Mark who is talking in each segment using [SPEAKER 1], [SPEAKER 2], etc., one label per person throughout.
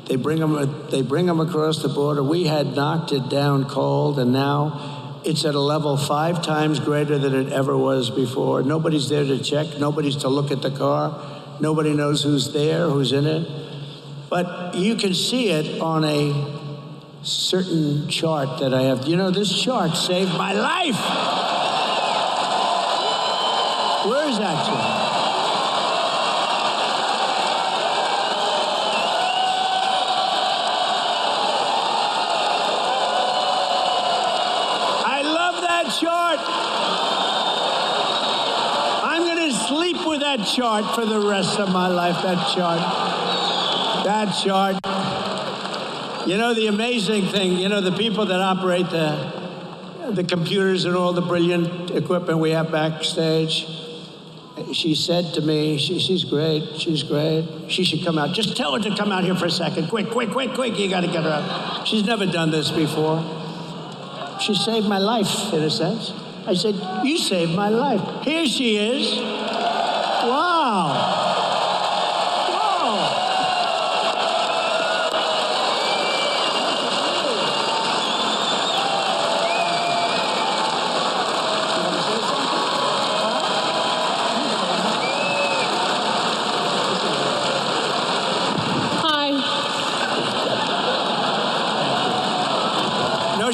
[SPEAKER 1] They bring them across the border. We had knocked it down cold, and now it's at a level 5 times greater than it ever was before. Nobody's there to check. Nobody's to look at the car. Nobody knows who's there, who's in it. But you can see it on a certain chart that I have. You know, this chart saved my life. Where is that chart? I love that chart. I'm going to sleep with that chart for the rest of my life, that chart. That chart. You know, the amazing thing, you know, the people that operate the computers and all the brilliant equipment we have backstage, she said to me, she's great, she's great. She should come out. Just tell her to come out here for a second. Quick, quick, quick, quick. You got to get her out. She's never done this before. She saved my life, in a sense. I said, you saved my life. Here she is. Wow.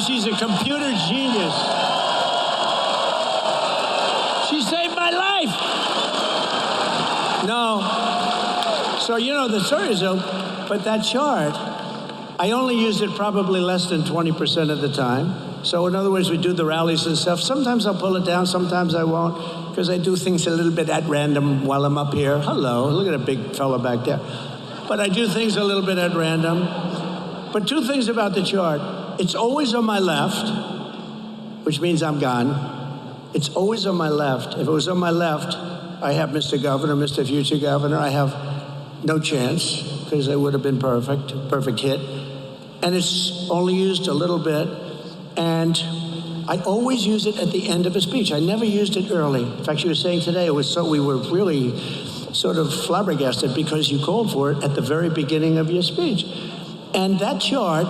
[SPEAKER 1] She's a computer genius. She saved my life. No. So, you know, the story is, but that chart, I only use it probably less than 20% of the time. So, in other words, we do the rallies and stuff. Sometimes I'll pull it down, sometimes I won't, because I do things a little bit at random while I'm up here. Hello, look at a big fella back there. But I do things a little bit at random. But 2 things about the chart. It's always on my left, which means I'm gone. It's always on my left. If it was on my left, I have Mr. Governor, Mr. Future Governor. I have no chance, because it would have been perfect hit. And it's only used a little bit. And I always use it at the end of a speech. I never used it early. In fact, she was saying today, we were really sort of flabbergasted because you called for it at the very beginning of your speech. And that chart,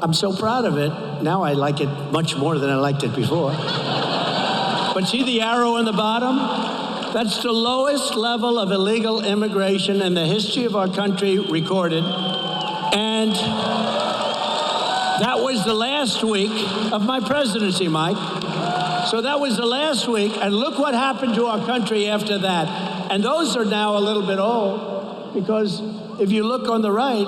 [SPEAKER 1] I'm so proud of it. Now I like it much more than I liked it before. But see the arrow in the bottom? That's the lowest level of illegal immigration in the history of our country recorded. And that was the last week of my presidency, Mike. So that was the last week, and look what happened to our country after that. And those are now a little bit old, because if you look on the right,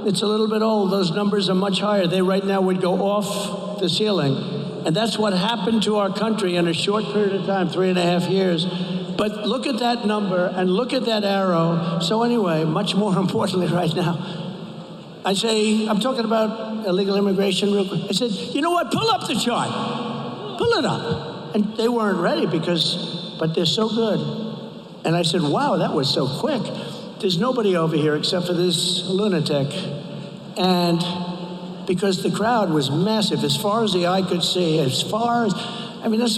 [SPEAKER 1] it's a little bit old. Those numbers are much higher. They right now would go off the ceiling. And that's what happened to our country in a short period of time, 3.5 years. But look at that number and look at that arrow. So anyway, much more importantly right now, I'm talking about illegal immigration real quick. I said, you know what, pull up the chart. Pull it up. And they weren't ready but they're so good. And I said, wow, that was so quick. There's nobody over here except for this lunatic. And because the crowd was massive, as far as the eye could see, that's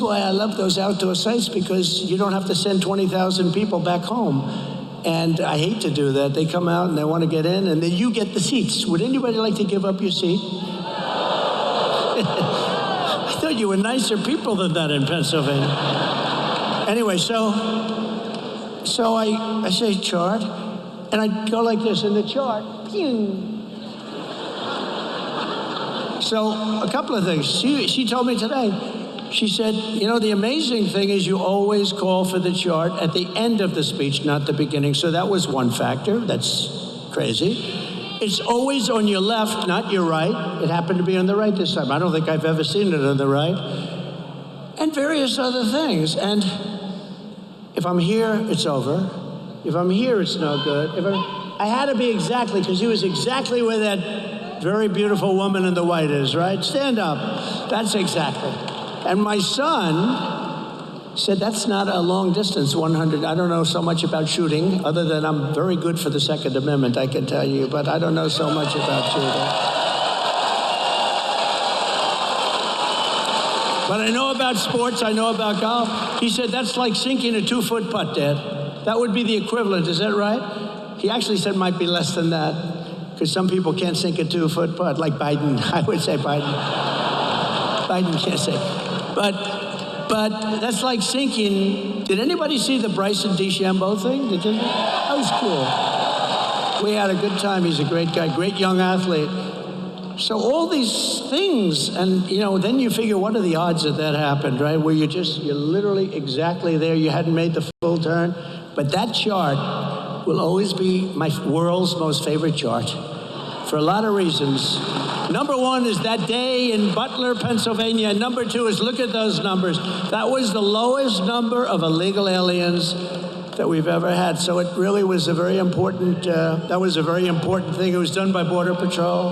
[SPEAKER 1] why I love those outdoor sites, because you don't have to send 20,000 people back home. And I hate to do that. They come out and they want to get in, and then you get the seats. Would anybody like to give up your seat? I thought you were nicer people than that in Pennsylvania. Anyway, so I say chart, and I go like this in the chart. Pew. So a couple of things. She told me today, she said, you know, the amazing thing is you always call for the chart at the end of the speech, not the beginning. So that was one factor. That's crazy. It's always on your left, not your right. It happened to be on the right this time. I don't think I've ever seen it on the right. And various other things. And if I'm here, it's over. If I'm here, it's no good. I had to be exactly, because he was exactly where that very beautiful woman in the white is, right? Stand up. That's exactly. And my son said, that's not a long distance, 100. I don't know so much about shooting, other than I'm very good for the Second Amendment, I can tell you, but I don't know so much about shooting. But I know about sports, I know about golf. He said, that's like sinking a 2-foot putt, Dad. That would be the equivalent, is that right? He actually said might be less than that. because some people can't sink a 2-foot putt, like Biden. I would say Biden. Biden can't sink. But that's like sinking. Did anybody see the Bryson DeChambeau thing? Did you? That was cool. We had a good time. He's a great guy, great young athlete. So all these things, and then you figure, what are the odds that happened, right? Where you're literally exactly there. You hadn't made the full turn. But that chart will always be my world's most favorite chart for a lot of reasons. Number one is that day in Butler, Pennsylvania. Number two is, look at those numbers. That was the lowest number of illegal aliens that we've ever had. So it really was a very important, that was a very important thing. It was done by Border Patrol.